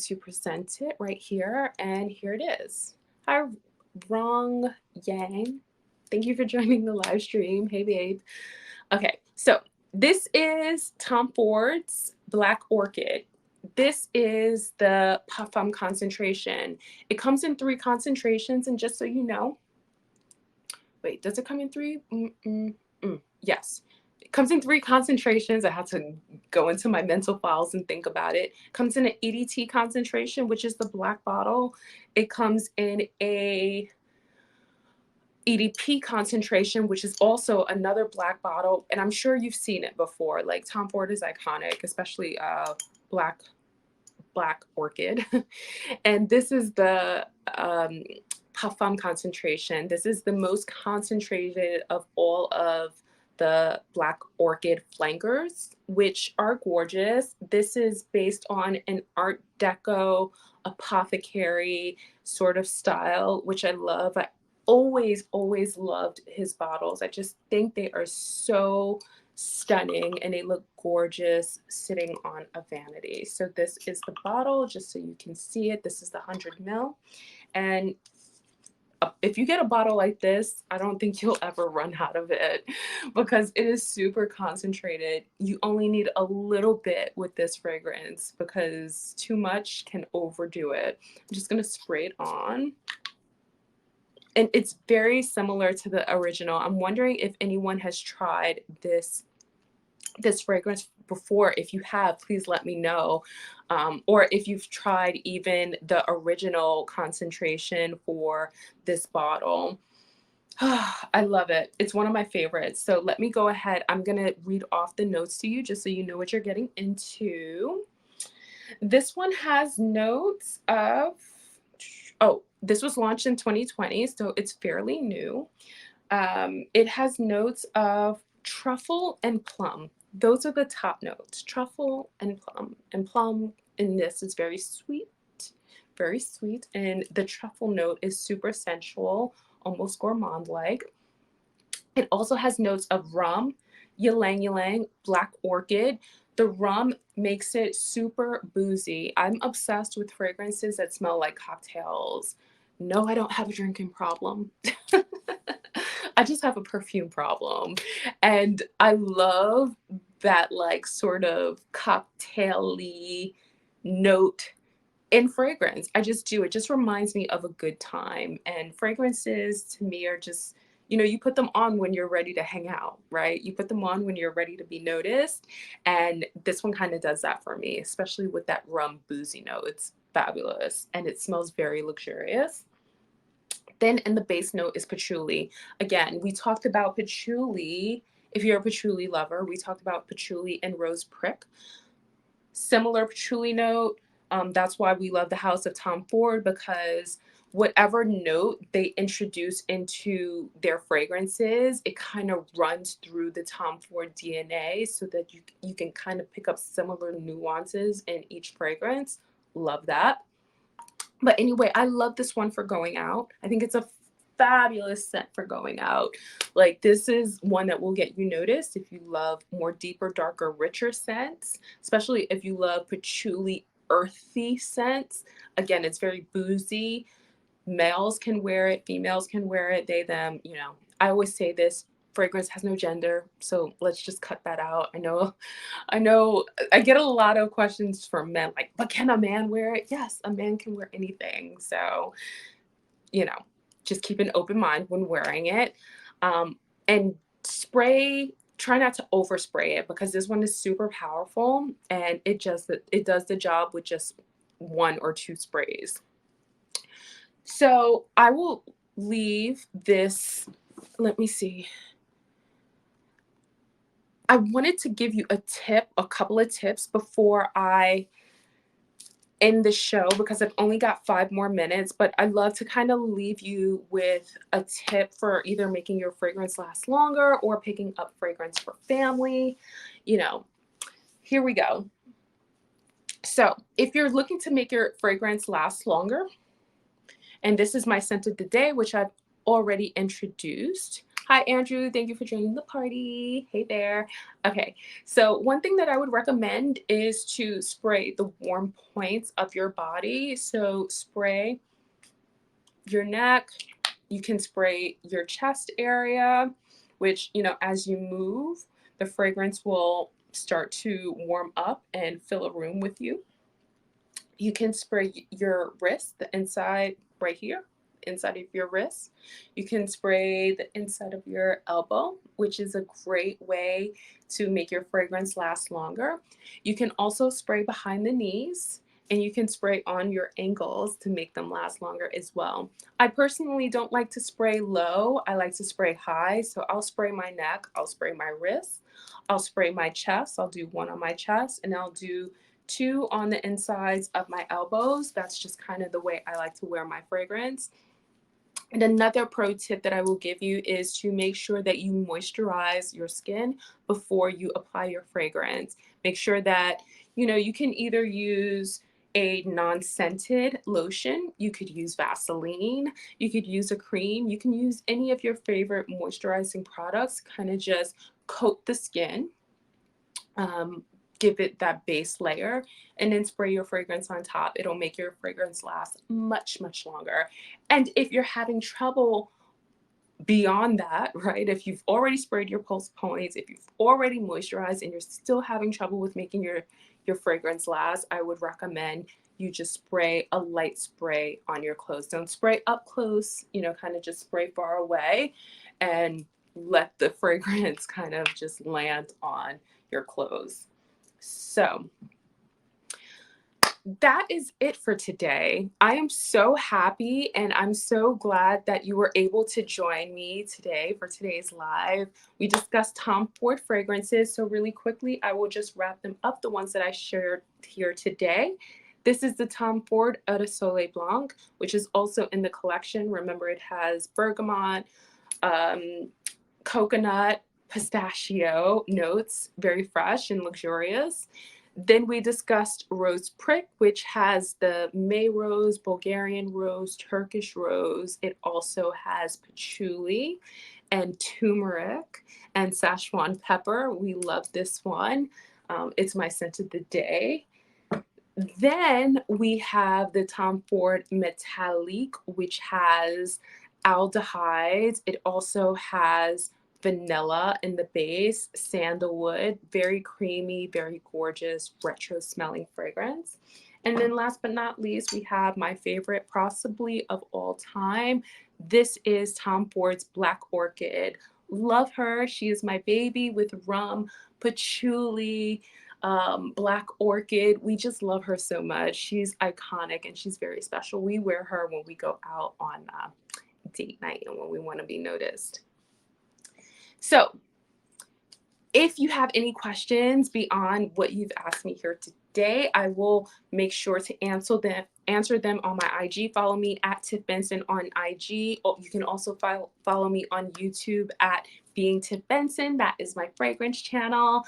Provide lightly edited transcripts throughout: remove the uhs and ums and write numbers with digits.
to present it right here, and here it is. Hi, Wrong Yang. Thank you for joining the live stream. Hey, babe. Okay, so this is Tom Ford's Black Orchid. This is the Parfum concentration. It comes in 3 concentrations, and just so you know, wait, does it come in 3? Yes. It comes in 3 concentrations. I had to go into my mental files and think about it. It comes in an EDT concentration, which is the black bottle. It comes in a EDP concentration, which is also another black bottle. And I'm sure you've seen it before. Like, Tom Ford is iconic, especially black Orchid. And this is the Parfum concentration. This is the most concentrated of all of the Black Orchid flankers, which are gorgeous. This is based on an Art Deco apothecary sort of style, which I love. I always loved his bottles. I just think they are so stunning and they look gorgeous sitting on a vanity. So this is the bottle, just so you can see it. This is the 100 ml. And if you get a bottle like this, I don't think you'll ever run out of it because it is super concentrated. You only need a little bit with this fragrance because too much can overdo it. I'm just going to spray it on. And it's very similar to the original. I'm wondering if anyone has tried this fragrance before. If you have, please let me know. Or if you've tried even the original concentration for this bottle. I love it. It's one of my favorites. So let me go ahead. I'm going to read off the notes to you just so you know what you're getting into. This one has notes of, this was launched in 2020, so it's fairly new. It has notes of truffle and plum. Those are the top notes, truffle and plum. And plum in this is very sweet. And the truffle note is super sensual, almost gourmand-like. It also has notes of rum, ylang ylang, black orchid. The rum makes it super boozy. I'm obsessed with fragrances that smell like cocktails. No, I don't have a drinking problem. I just have a perfume problem. And I love that, like, sort of cocktail-y note in fragrance. I just do. It just reminds me of a good time. And fragrances to me are just, you put them on when you're ready to hang out, right? You put them on when you're ready to be noticed. And this one kind of does that for me, especially with that rum boozy note. It's fabulous. And it smells very luxurious. Then in the base note is patchouli. Again, we talked about patchouli. If you're a patchouli lover, we talked about patchouli and rose prick. Similar patchouli note. That's why we love the house of Tom Ford, because whatever note they introduce into their fragrances, it kind of runs through the Tom Ford DNA so that you can kind of pick up similar nuances in each fragrance. Love that. But anyway, I love this one for going out. I think it's a fabulous scent for going out. Like, this is one that will get you noticed if you love more deeper, darker, richer scents, especially if you love patchouli earthy scents. Again, it's very boozy. Males can wear it, females can wear it, they, them, I always say this, fragrance has no gender, so let's just cut that out. I know I get a lot of questions from men like, but can a man wear it? Yes, a man can wear anything. So, just keep an open mind when wearing it. And try not to overspray it, because this one is super powerful and it does the job with just 1 or 2 sprays. So I will leave this. Let me see. I wanted to give you a couple of tips before I end the show, because I've only got 5 more minutes, but I love to kind of leave you with a tip for either making your fragrance last longer or picking up fragrance for family. Here we go. So if you're looking to make your fragrance last longer, and this is my scent of the day, which I've already introduced. Hi, Andrew. Thank you for joining the party. Hey there. Okay, so one thing that I would recommend is to spray the warm points of your body. So spray your neck. You can spray your chest area, which, as you move, the fragrance will start to warm up and fill a room with you. You can spray your wrist, the inside right here, inside of your wrist. You can spray the inside of your elbow, which is a great way to make your fragrance last longer. You can also spray behind the knees, and you can spray on your ankles to make them last longer as well. I personally don't like to spray low. I like to spray high. So I'll spray my neck, I'll spray my wrist, I'll spray my chest. I'll do one on my chest, and I'll do two on the insides of my elbows. That's just kind of the way I like to wear my fragrance. And another pro tip that I will give you is to make sure that you moisturize your skin before you apply your fragrance. Make sure that, you can either use a non-scented lotion, you could use Vaseline, you could use a cream, you can use any of your favorite moisturizing products, kind of just coat the skin. Give it that base layer, and then spray your fragrance on top. It'll make your fragrance last much, much longer. And if you're having trouble beyond that, right? If you've already sprayed your pulse points, if you've already moisturized and you're still having trouble with making your fragrance last, I would recommend you just spray a light spray on your clothes. Don't spray up close, kind of just spray far away, and let the fragrance kind of just land on your clothes. So that is it for today. I am so happy and I'm so glad that you were able to join me today for today's live. We discussed Tom Ford fragrances. So really quickly, I will just wrap them up, the ones that I shared here today. This is the Tom Ford Eau de Soleil Blanc, which is also in the collection. Remember, it has bergamot, coconut, pistachio notes, very fresh and luxurious. Then we discussed Rose Prick, which has the May rose, Bulgarian rose, Turkish rose. It also has patchouli and turmeric and Szechuan pepper. We love this one. It's my scent of the day. Then we have the Tom Ford Metallique, which has aldehydes. It also has vanilla in the base, sandalwood, very creamy, very gorgeous, retro smelling fragrance. And then last but not least, we have my favorite possibly of all time. This is Tom Ford's Black Orchid. Love her. She is my baby with rum, patchouli, Black Orchid. We just love her so much. She's iconic and she's very special. We wear her when we go out on date night and when we want to be noticed. So if you have any questions beyond what you've asked me here today, I will make sure to answer them on my IG. Follow me at Tiff Benson on IG. You can also follow me on YouTube at Being Tiff Benson. That is my fragrance channel.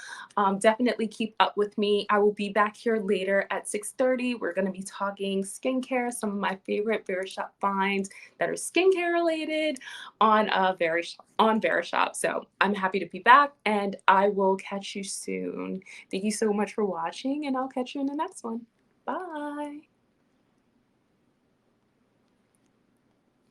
Definitely keep up with me. I will be back here later at 6:30. We're going to be talking skincare, some of my favorite Verishop finds that are skincare related on Verishop. So I'm happy to be back, and I will catch you soon. Thank you so much for watching, and I'll catch you in the next one. Bye.